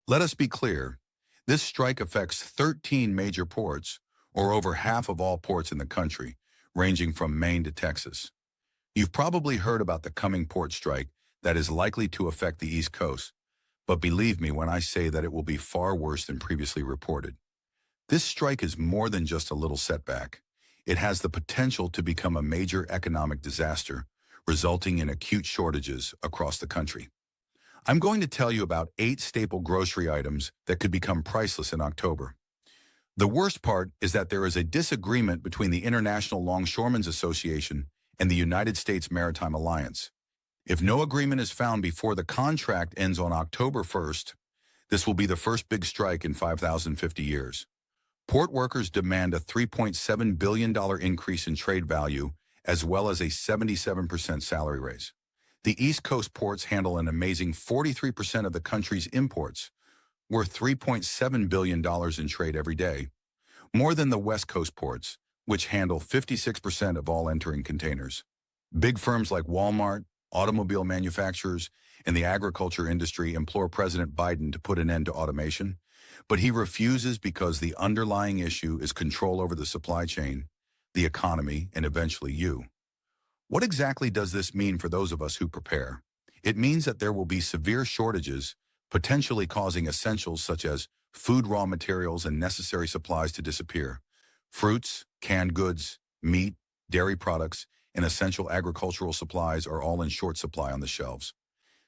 Let us be clear. This strike affects 13 major ports, or over half of all ports in the country, ranging from Maine to Texas. You've probably heard about the coming port strike that is likely to affect the East Coast, but believe me when I say that it will be far worse than previously reported. This strike is more than just a little setback. It has the potential to become a major economic disaster, resulting in acute shortages across the country. I'm going to tell you about 8 staple grocery items that could become priceless in October. The worst part is that there is a disagreement between the International Longshoremen's Association and the United States Maritime Alliance. If no agreement is found before the contract ends on October 1st, this will be the first big strike in 5,050 years. Port workers demand a $3.7 billion increase in trade value, as well as a 77% salary raise. The East Coast ports handle an amazing 43% of the country's imports, worth $3.7 billion in trade every day, more than the West Coast ports, which handle 56% of all entering containers. Big firms like Walmart, automobile manufacturers, and the agriculture industry implore President Biden to put an end to automation, but he refuses because the underlying issue is control over the supply chain, the economy, and eventually you. What exactly does this mean for those of us who prepare? It means that there will be severe shortages, potentially causing essentials such as food raw materials and necessary supplies to disappear. Fruits, canned goods, meat, dairy products, and essential agricultural supplies are all in short supply on the shelves.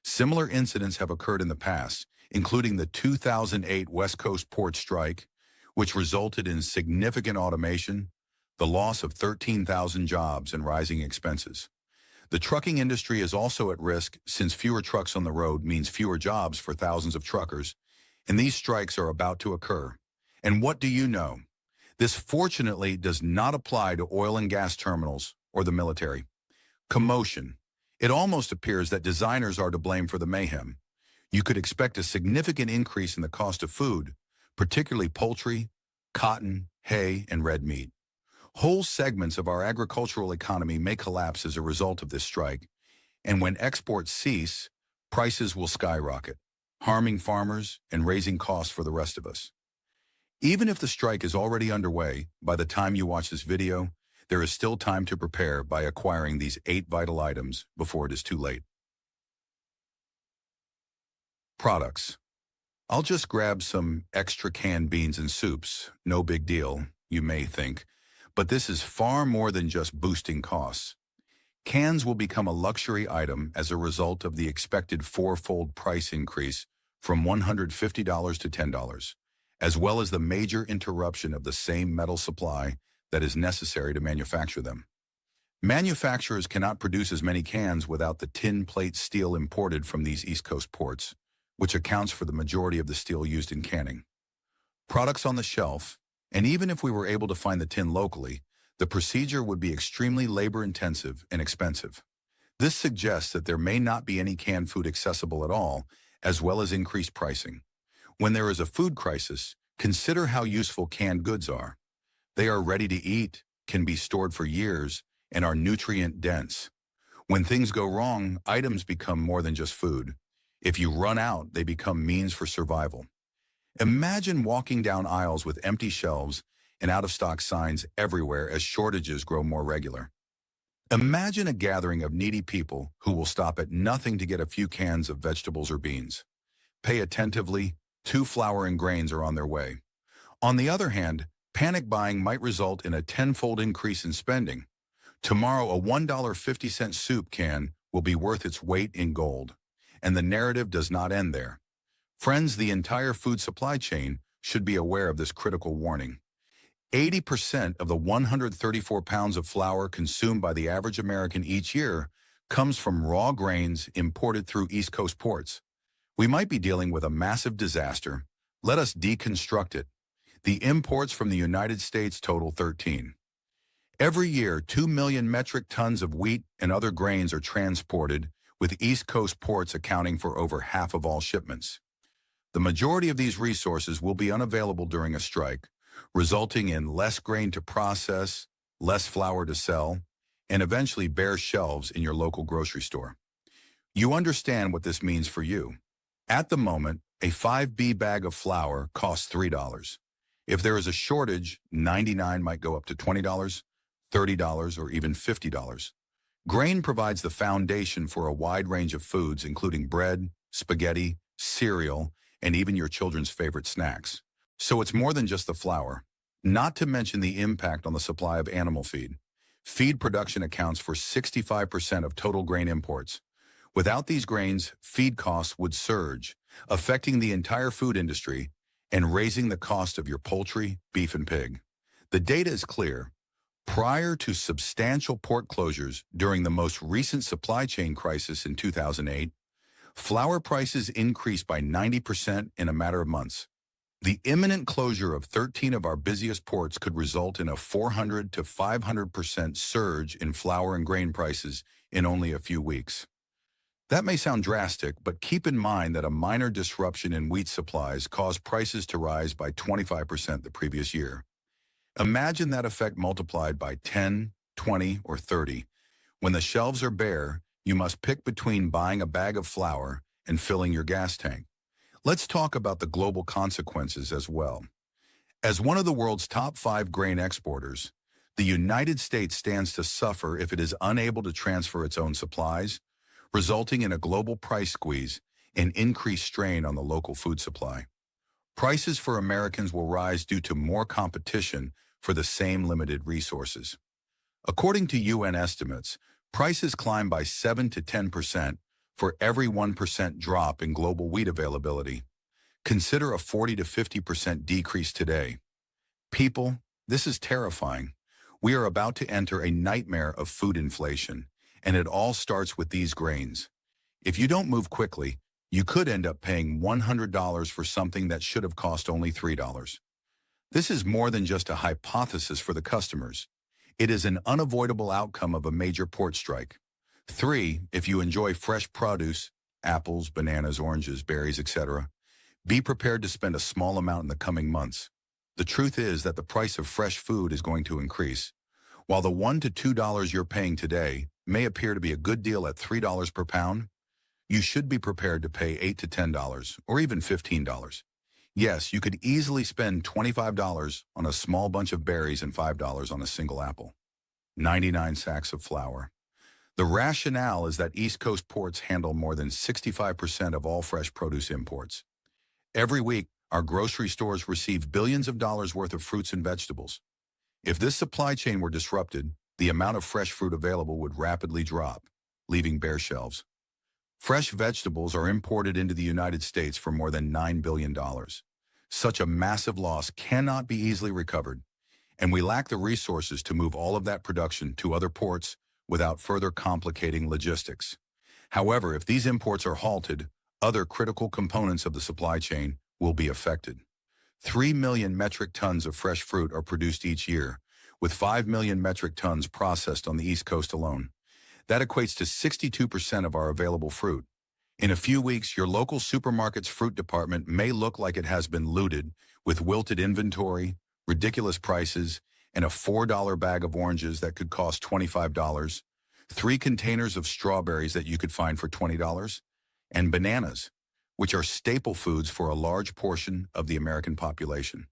Similar incidents have occurred in the past, including the 2008 West Coast port strike, which resulted in significant automation, the loss of 13,000 jobs, and rising expenses. The trucking industry is also at risk since fewer trucks on the road means fewer jobs for thousands of truckers, and these strikes are about to occur. And what do you know? This fortunately does not apply to oil and gas terminals or the military. Commotion. It almost appears that designers are to blame for the mayhem. You could expect a significant increase in the cost of food, particularly poultry, cotton, hay, and red meat. Whole segments of our agricultural economy may collapse as a result of this strike, and when exports cease, prices will skyrocket, harming farmers and raising costs for the rest of us. Even if the strike is already underway, by the time you watch this video, there is still time to prepare by acquiring these 8 vital items before it is too late. Products. I'll just grab some extra canned beans and soups, no big deal, you may think, but this is far more than just boosting costs. Cans will become a luxury item as a result of the expected 4-fold price increase from $150 to $10, as well as the major interruption of the same metal supply that is necessary to manufacture them. Manufacturers cannot produce as many cans without the tin plate steel imported from these East Coast ports, which accounts for the majority of the steel used in canning. Products on the shelf, and even if we were able to find the tin locally, the procedure would be extremely labor-intensive and expensive. This suggests that there may not be any canned food accessible at all, as well as increased pricing. When there is a food crisis, consider how useful canned goods are. They are ready to eat, can be stored for years, and are nutrient-dense. When things go wrong, items become more than just food. If you run out, they become means for survival. Imagine walking down aisles with empty shelves and out-of-stock signs everywhere as shortages grow more regular. Imagine a gathering of needy people who will stop at nothing to get a few cans of vegetables or beans. Pay attentively, 2 flour and grains are on their way. On the other hand, panic buying might result in a 10-fold increase in spending. Tomorrow, a $1.50 soup can will be worth its weight in gold. And the narrative does not end there. Friends, the entire food supply chain should be aware of this critical warning. 80% of the 134 pounds of flour consumed by the average American each year comes from raw grains imported through East Coast ports. We might be dealing with a massive disaster. Let us deconstruct it. The imports from the United States total 13. Every year, 2 million metric tons of wheat and other grains are transported, with East Coast ports accounting for over half of all shipments. The majority of these resources will be unavailable during a strike, resulting in less grain to process, less flour to sell, and eventually bare shelves in your local grocery store. You understand what this means for you. At the moment, A 5B bag of flour costs $3. If there is a shortage, 99 might go up to $20, $30, or even $50. Grain provides the foundation for a wide range of foods, including bread, spaghetti, cereal, and even your children's favorite snacks. So it's more than just the flour. Not to mention the impact on the supply of animal feed. Feed production accounts for 65% of total grain imports. Without these grains, feed costs would surge, affecting the entire food industry and raising the cost of your poultry, beef, and pig. The data is clear. Prior to substantial port closures during the most recent supply chain crisis in 2008, flour prices increased by 90% in a matter of months. The imminent closure of 13 of our busiest ports could result in a 400 to 500% surge in flour and grain prices in only a few weeks. That may sound drastic, but keep in mind that a minor disruption in wheat supplies caused prices to rise by 25% the previous year. Imagine that effect multiplied by 10, 20, or 30. When the shelves are bare, you must pick between buying a bag of flour and filling your gas tank. Let's talk about the global consequences as well. As one of the world's top 5 grain exporters, the United States stands to suffer if it is unable to transfer its own supplies, resulting in a global price squeeze and increased strain on the local food supply. Prices for Americans will rise due to more competition for the same limited resources. According to UN estimates, prices climb by 7 to 10% for every 1% drop in global wheat availability. Consider a 40 to 50% decrease today. People, this is terrifying. We are about to enter a nightmare of food inflation, and it all starts with these grains. If you don't move quickly, you could end up paying $100 for something that should have cost only $3. This is more than just a hypothesis for the customers. It is an unavoidable outcome of a major port strike. 3, if you enjoy fresh produce, apples, bananas, oranges, berries, etc., be prepared to spend a small amount in the coming months. The truth is that the price of fresh food is going to increase. While the $1 to $2 you're paying today may appear to be a good deal at $3 per pound, you should be prepared to pay $8 to $10 or even $15. Yes, you could easily spend $25 on a small bunch of berries and $5 on a single apple. 99 sacks of flour. The rationale is that East Coast ports handle more than 65% of all fresh produce imports. Every week, our grocery stores receive billions of dollars worth of fruits and vegetables. If this supply chain were disrupted, the amount of fresh fruit available would rapidly drop, leaving bare shelves. Fresh vegetables are imported into the United States for more than $9 billion. Such a massive loss cannot be easily recovered, and we lack the resources to move all of that production to other ports without further complicating logistics. However, if these imports are halted, other critical components of the supply chain will be affected. 3 million metric tons of fresh fruit are produced each year, with 5 million metric tons processed on the East Coast alone. That equates to 62% of our available fruit. In a few weeks, your local supermarket's fruit department may look like it has been looted, with wilted inventory, ridiculous prices, and a $4 bag of oranges that could cost $25, 3 containers of strawberries that you could find for $20, and bananas, which are staple foods for a large portion of the American population.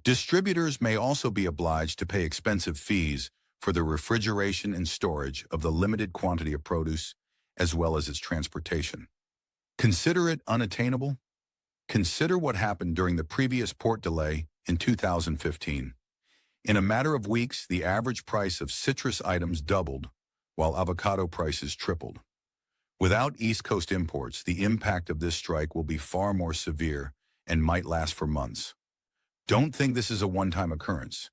Distributors may also be obliged to pay expensive fees for the refrigeration and storage of the limited quantity of produce, as well as its transportation. Consider it unattainable? Consider what happened during the previous port delay in 2015. In a matter of weeks, the average price of citrus items doubled, while avocado prices tripled. Without East Coast imports, the impact of this strike will be far more severe and might last for months. Don't think this is a one-time occurrence.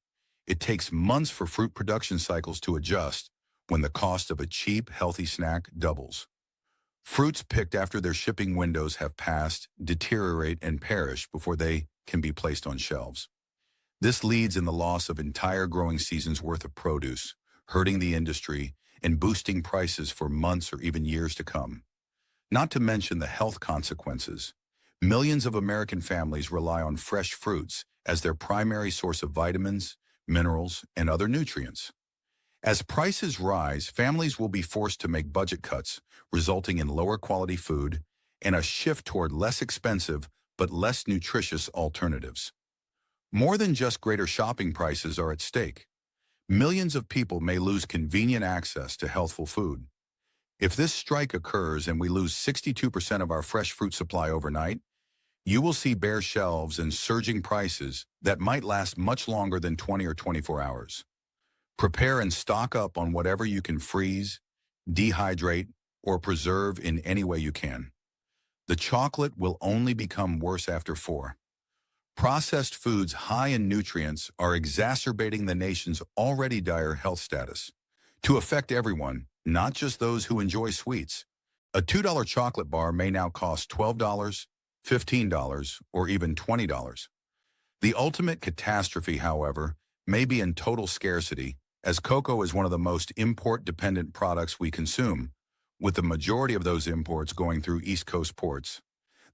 It takes months for fruit production cycles to adjust when the cost of a cheap, healthy snack doubles. Fruits picked after their shipping windows have passed, deteriorate, and perish before they can be placed on shelves. This leads in the loss of entire growing seasons' worth of produce, hurting the industry and boosting prices for months or even years to come. Not to mention the health consequences. Millions of American families rely on fresh fruits as their primary source of vitamins, minerals, and other nutrients. As prices rise, families will be forced to make budget cuts, resulting in lower quality food and a shift toward less expensive but less nutritious alternatives. More than just greater shopping prices are at stake. Millions of people may lose convenient access to healthful food. If this strike occurs and we lose 62% of our fresh fruit supply overnight, you will see bare shelves and surging prices that might last much longer than 20 or 24 hours. Prepare and stock up on whatever you can freeze, dehydrate, or preserve in any way you can. The chocolate will only become worse after 4. Processed foods high in nutrients are exacerbating the nation's already dire health status. To affect everyone, not just those who enjoy sweets, a $2 chocolate bar may now cost $12, $15, or even $20. The ultimate catastrophe, however, may be in total scarcity, as cocoa is one of the most import-dependent products we consume, with the majority of those imports going through East Coast ports.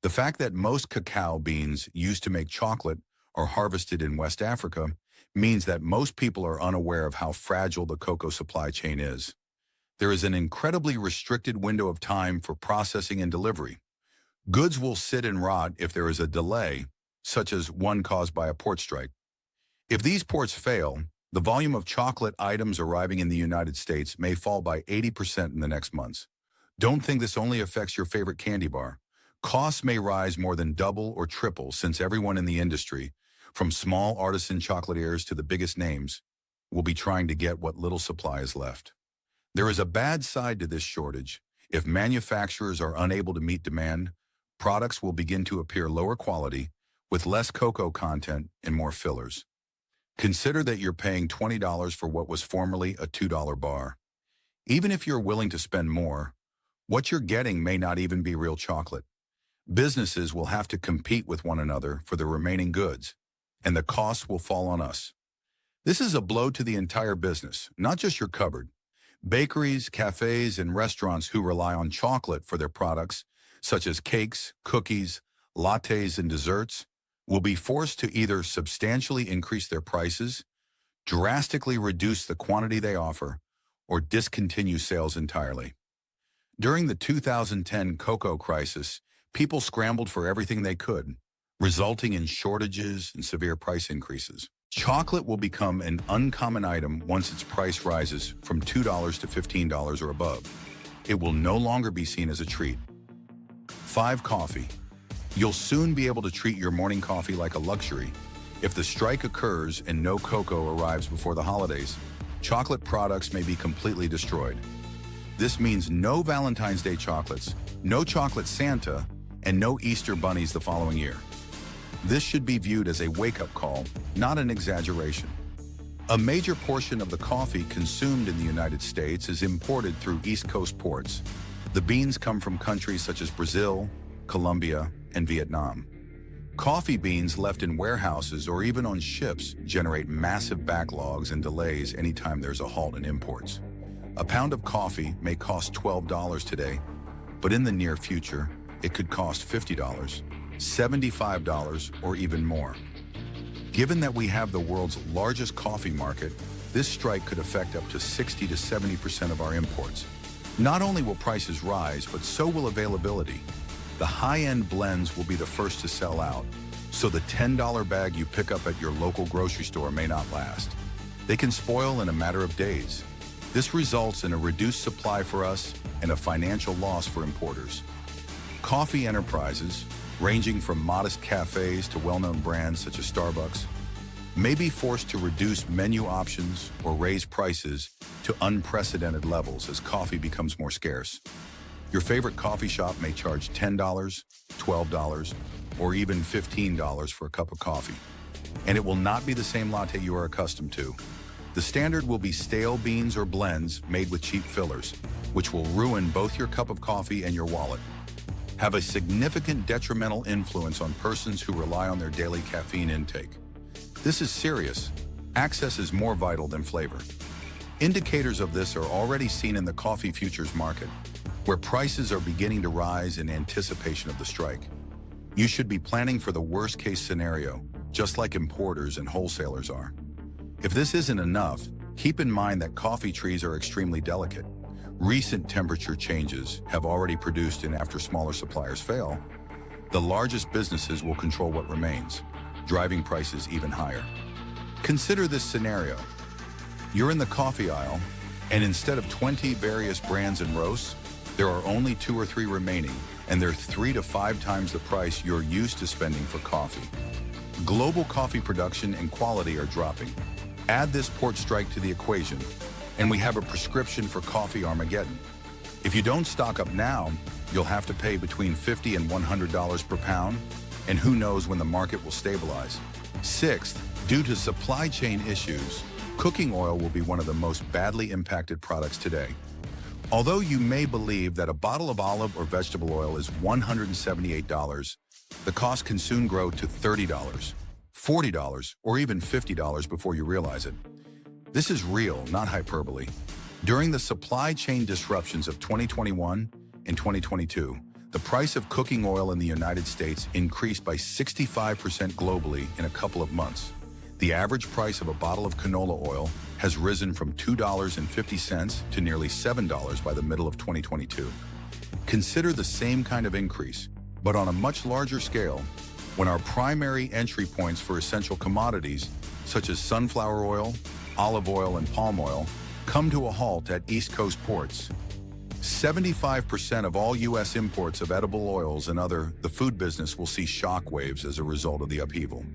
The fact that most cacao beans used to make chocolate are harvested in West Africa means that most people are unaware of how fragile the cocoa supply chain is. There is an incredibly restricted window of time for processing and delivery. Goods will sit and rot if there is a delay, such as one caused by a port strike. If these ports fail, the volume of chocolate items arriving in the United States may fall by 80% in the next months. Don't think this only affects your favorite candy bar. Costs may rise more than double or triple since everyone in the industry, from small artisan chocolatiers to the biggest names, will be trying to get what little supply is left. There is a bad side to this shortage. If manufacturers are unable to meet demand, products will begin to appear lower quality, with less cocoa content and more fillers. Consider that you're paying $20 for what was formerly a $2 bar. Even if you're willing to spend more, what you're getting may not even be real chocolate. Businesses will have to compete with one another for the remaining goods, and the costs will fall on us. This is a blow to the entire business, not just your cupboard. Bakeries, cafes, and restaurants who rely on chocolate for their products, such as cakes, cookies, lattes, and desserts, will be forced to either substantially increase their prices, drastically reduce the quantity they offer, or discontinue sales entirely. During the 2010 cocoa crisis, people scrambled for everything they could, resulting in shortages and severe price increases. Chocolate will become an uncommon item once its price rises from $2 to $15 or above. It will no longer be seen as a treat. 5. Coffee. You'll soon be able to treat your morning coffee like a luxury. If the strike occurs and no cocoa arrives before the holidays, chocolate products may be completely destroyed. This means no Valentine's Day chocolates, no chocolate Santa, and no Easter bunnies the following year. This should be viewed as a wake-up call, not an exaggeration. A major portion of the coffee consumed in the United States is imported through East Coast ports. The beans come from countries such as Brazil, Colombia, and Vietnam. Coffee beans left in warehouses or even on ships generate massive backlogs and delays anytime there's a halt in imports. A pound of coffee may cost $12 today, but in the near future, it could cost $50, $75, or even more. Given that we have the world's largest coffee market, this strike could affect up to 60 to 70% of our imports. Not only will prices rise, but so will availability. The high-end blends will be the first to sell out, so the $10 bag you pick up at your local grocery store may not last. They can spoil in a matter of days. This results in a reduced supply for us and a financial loss for importers. Coffee enterprises, ranging from modest cafes to well-known brands such as Starbucks, may be forced to reduce menu options or raise prices to unprecedented levels as coffee becomes more scarce. Your favorite coffee shop may charge $10, $12, or even $15 for a cup of coffee. And it will not be the same latte you are accustomed to. The standard will be stale beans or blends made with cheap fillers, which will ruin both your cup of coffee and your wallet. Have a significant detrimental influence on persons who rely on their daily caffeine intake. This is serious. Access is more vital than flavor. Indicators of this are already seen in the coffee futures market, where prices are beginning to rise in anticipation of the strike. You should be planning for the worst-case scenario, just like importers and wholesalers are. If this isn't enough, keep in mind that coffee trees are extremely delicate. Recent temperature changes have already produced, and after smaller suppliers fail, the largest businesses will control what remains, driving prices even higher. Consider this scenario. You're in the coffee aisle, and instead of 20 various brands and roasts, there are only 2 or 3 remaining, and they're 3 to 5 times the price you're used to spending for coffee. Global coffee production and quality are dropping. Add this port strike to the equation, and we have a prescription for coffee Armageddon. If you don't stock up now, you'll have to pay between $50 and $100 per pound, and who knows when the market will stabilize. Sixth, due to supply chain issues, cooking oil will be one of the most badly impacted products today. Although you may believe that a bottle of olive or vegetable oil is $178, the cost can soon grow to $30, $40, or even $50 before you realize it. This is real, not hyperbole. During the supply chain disruptions of 2021 and 2022, the price of cooking oil in the United States increased by 65% globally in a couple of months. The average price of a bottle of canola oil has risen from $2.50 to nearly $7 by the middle of 2022. Consider the same kind of increase, but on a much larger scale, when our primary entry points for essential commodities, such as sunflower oil, olive oil, and palm oil, come to a halt at East Coast ports. 75% of all U.S. imports of edible oils and the food business will see shockwaves as a result of the upheaval.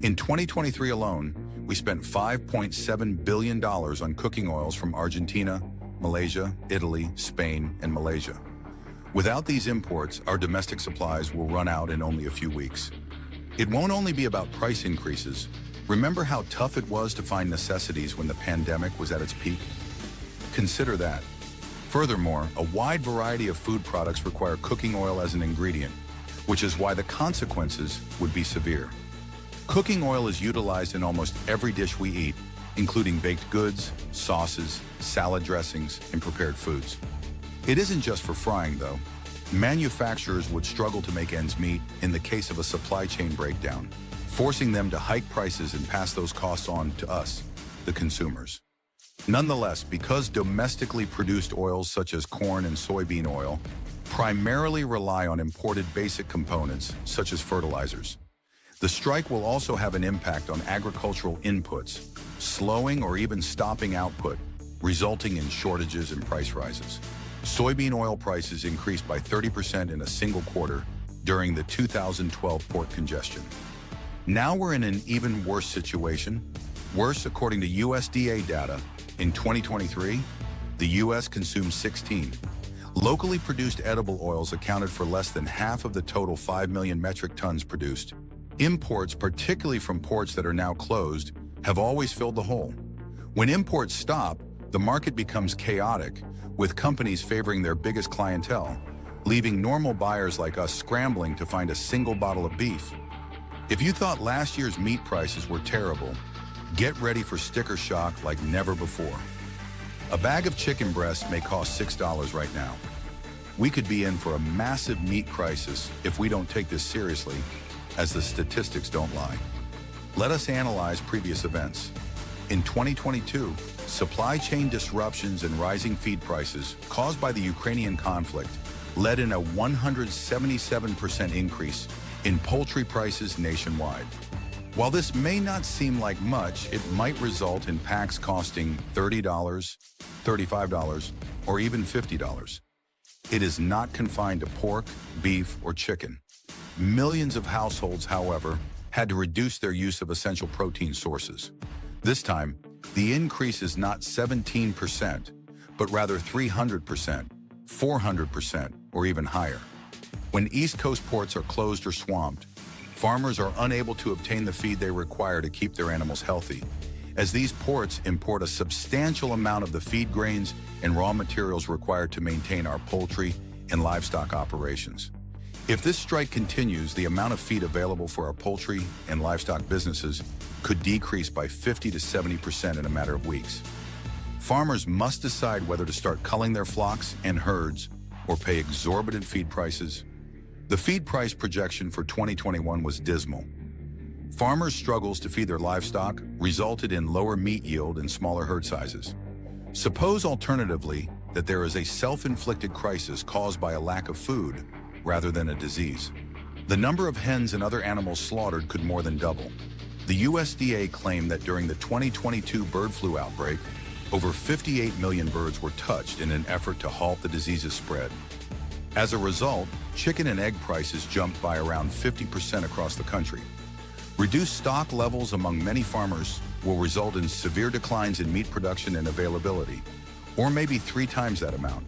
In 2023 alone, we spent $5.7 billion on cooking oils from Argentina, Malaysia, Italy, Spain, and Malaysia. Without these imports, our domestic supplies will run out in only a few weeks. It won't only be about price increases. Remember how tough it was to find necessities when the pandemic was at its peak? Consider that. Furthermore, a wide variety of food products require cooking oil as an ingredient, which is why the consequences would be severe. Cooking oil is utilized in almost every dish we eat, including baked goods, sauces, salad dressings, and prepared foods. It isn't just for frying, though. Manufacturers would struggle to make ends meet in the case of a supply chain breakdown, forcing them to hike prices and pass those costs on to us, the consumers. Nonetheless, because domestically produced oils such as corn and soybean oil primarily rely on imported basic components such as fertilizers, the strike will also have an impact on agricultural inputs, slowing or even stopping output, resulting in shortages and price rises. Soybean oil prices increased by 30% in a single quarter during the 2012 port congestion. Now we're in an even worse situation. Worse, according to USDA data, in 2023, the U.S. consumed 16. Locally produced edible oils accounted for less than half of the total 5 million metric tons produced. Imports, particularly from ports that are now closed, have always filled the hole. When imports stop, the market becomes chaotic, with companies favoring their biggest clientele, leaving normal buyers like us scrambling to find a single bottle of beef. If you thought last year's meat prices were terrible, get ready for sticker shock like never before. A bag of chicken breasts may cost $6 right now. We could be in for a massive meat crisis if we don't take this seriously, as the statistics don't lie. Let us analyze previous events. In 2022, supply chain disruptions and rising feed prices caused by the Ukrainian conflict led in a 177% increase in poultry prices nationwide. While this may not seem like much, it might result in packs costing $30, $35, or even $50. It is not confined to pork, beef, or chicken. Millions of households, however, had to reduce their use of essential protein sources. This time, the increase is not 17%, but rather 300%, 400%, or even higher. When East Coast ports are closed or swamped, farmers are unable to obtain the feed they require to keep their animals healthy, as these ports import a substantial amount of the feed grains and raw materials required to maintain our poultry and livestock operations. If this strike continues, the amount of feed available for our poultry and livestock businesses could decrease by 50 to 70% in a matter of weeks. Farmers must decide whether to start culling their flocks and herds or pay exorbitant feed prices. The feed price projection for 2021 was dismal. Farmers' struggles to feed their livestock resulted in lower meat yield and smaller herd sizes. Suppose alternatively, that there is a self-inflicted crisis caused by a lack of food rather than a disease. The number of hens and other animals slaughtered could more than double. The USDA claimed that during the 2022 bird flu outbreak, over 58 million birds were touched in an effort to halt the disease's spread. As a result, chicken and egg prices jumped by around 50% across the country. Reduced stock levels among many farmers will result in severe declines in meat production and availability, or maybe 3 times that amount.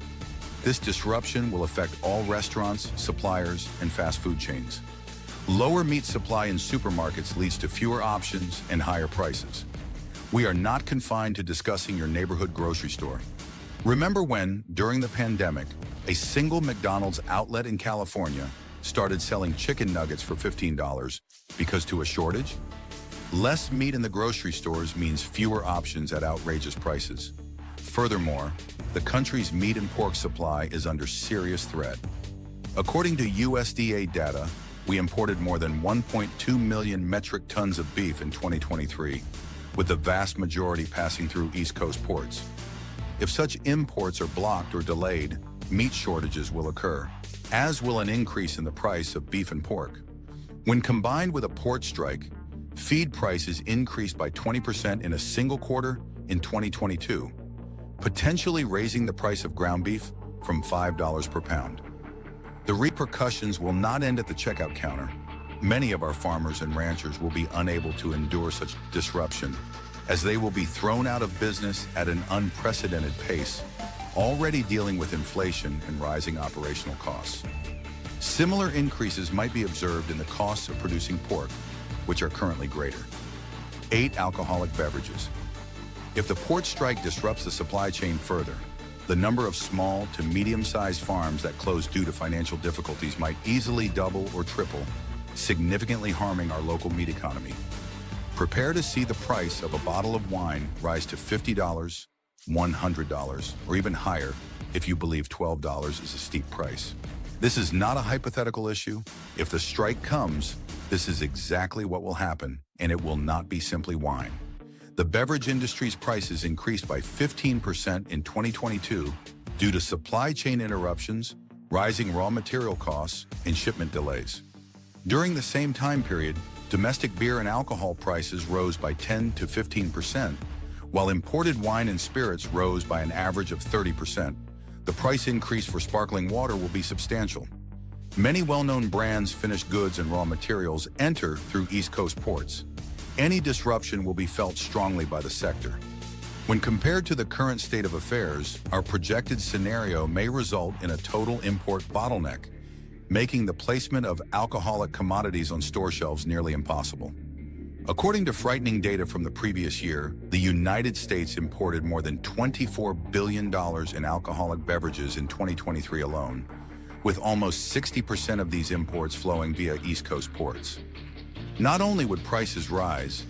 This disruption will affect all restaurants, suppliers, and fast food chains. Lower meat supply in supermarkets leads to fewer options and higher prices. We are not confined to discussing your neighborhood grocery store. Remember when, during the pandemic, a single McDonald's outlet in California started selling chicken nuggets for $15 because to a shortage? Less meat in the grocery stores means fewer options at outrageous prices. Furthermore, the country's meat and pork supply is under serious threat. According to USDA data, we imported more than 1.2 million metric tons of beef in 2023, with the vast majority passing through East Coast ports. If such imports are blocked or delayed, meat shortages will occur, as will an increase in the price of beef and pork. When combined with a port strike, feed prices increased by 20% in a single quarter in 2022, potentially raising the price of ground beef from $5 per pound. The repercussions will not end at the checkout counter. Many of our farmers and ranchers will be unable to endure such disruption, as they will be thrown out of business at an unprecedented pace, already dealing with inflation and rising operational costs. Similar increases might be observed in the costs of producing pork, which are currently greater. 8 alcoholic beverages. If the port strike disrupts the supply chain further, the number of small to medium-sized farms that close due to financial difficulties might easily double or triple, significantly harming our local meat economy. Prepare to see the price of a bottle of wine rise to $50, $100, or even higher if you believe $12 is a steep price. This is not a hypothetical issue. If the strike comes, this is exactly what will happen, and it will not be simply wine. The beverage industry's prices increased by 15% in 2022 due to supply chain interruptions, rising raw material costs, and shipment delays. During the same time period, domestic beer and alcohol prices rose by 10 to 15%, while imported wine and spirits rose by an average of 30%. The price increase for sparkling water will be substantial. Many well-known brands, finished goods, and raw materials enter through East Coast ports. Any disruption will be felt strongly by the sector. When compared to the current state of affairs, our projected scenario may result in a total import bottleneck, making the placement of alcoholic commodities on store shelves nearly impossible. According to frightening data from the previous year, the United States imported more than $24 billion in alcoholic beverages in 2023 alone, with almost 60% of these imports flowing via East Coast ports. Not only would prices rise,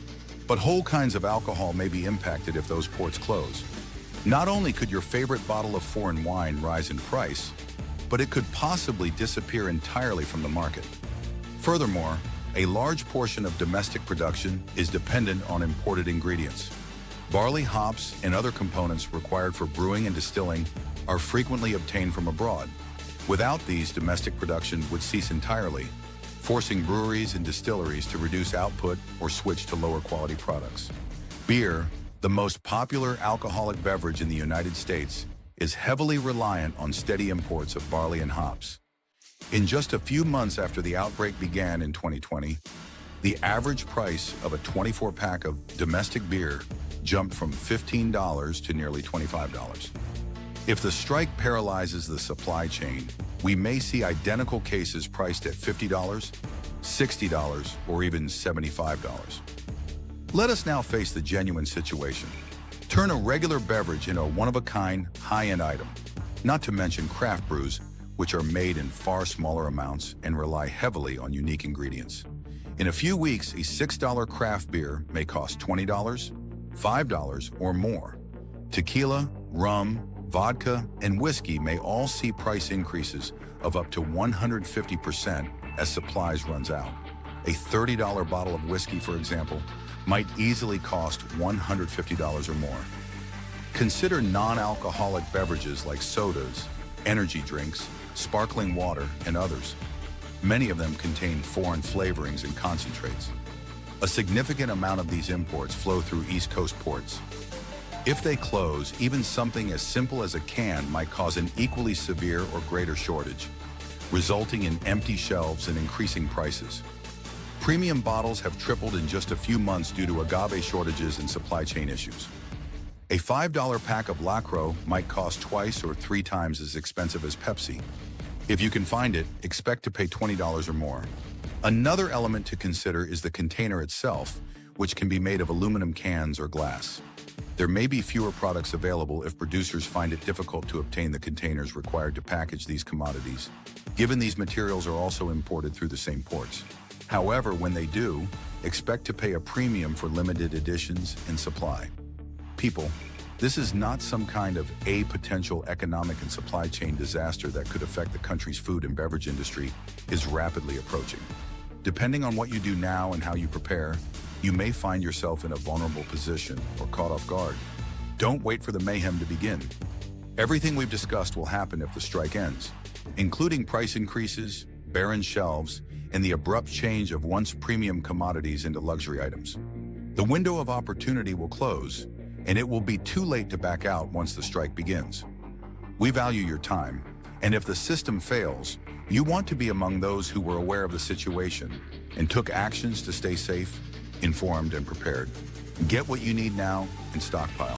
but whole kinds of alcohol may be impacted if those ports close. Not only could your favorite bottle of foreign wine rise in price, but it could possibly disappear entirely from the market. Furthermore, a large portion of domestic production is dependent on imported ingredients. Barley, hops, and other components required for brewing and distilling are frequently obtained from abroad. Without these, domestic production would cease entirely, forcing breweries and distilleries to reduce output or switch to lower quality products. Beer, the most popular alcoholic beverage in the United States, is heavily reliant on steady imports of barley and hops. In just a few months after the outbreak began in 2020, the average price of a 24-pack of domestic beer jumped from $15 to nearly $25. If the strike paralyzes the supply chain, we may see identical cases priced at $50, $60, or even $75. Let us now face the genuine situation. Turn a regular beverage into a one-of-a-kind, high-end item, not to mention craft brews, which are made in far smaller amounts and rely heavily on unique ingredients. In a few weeks, a $6 craft beer may cost $20, $5, or more. Tequila, rum, vodka, and whiskey may all see price increases of up to 150% as supplies runs out. A $30 bottle of whiskey, for example, might easily cost $150 or more. Consider non-alcoholic beverages like sodas, energy drinks, sparkling water, and others. Many of them contain foreign flavorings and concentrates. A significant amount of these imports flow through East Coast ports. If they close, even something as simple as a can might cause an equally severe or greater shortage, resulting in empty shelves and increasing prices. Premium bottles have tripled in just a few months due to agave shortages and supply chain issues. A $5 pack of Lacro might cost twice or 3 times as expensive as Pepsi. If you can find it, expect to pay $20 or more. Another element to consider is the container itself, which can be made of aluminum cans or glass. There may be fewer products available if producers find it difficult to obtain the containers required to package these commodities, given these materials are also imported through the same ports. However, when they do, expect to pay a premium for limited editions and supply. People, this is not some kind of a potential economic and supply chain disaster that could affect the country's food and beverage industry is rapidly approaching. Depending on what you do now and how you prepare, you may find yourself in a vulnerable position or caught off guard. Don't wait for the mayhem to begin. Everything we've discussed will happen if the strike ends, including price increases, barren shelves, and the abrupt change of once premium commodities into luxury items. The window of opportunity will close, and it will be too late to back out once the strike begins. We value your time, and if the system fails, you want to be among those who were aware of the situation and took actions to stay safe, informed, and prepared. Get what you need now and stockpile.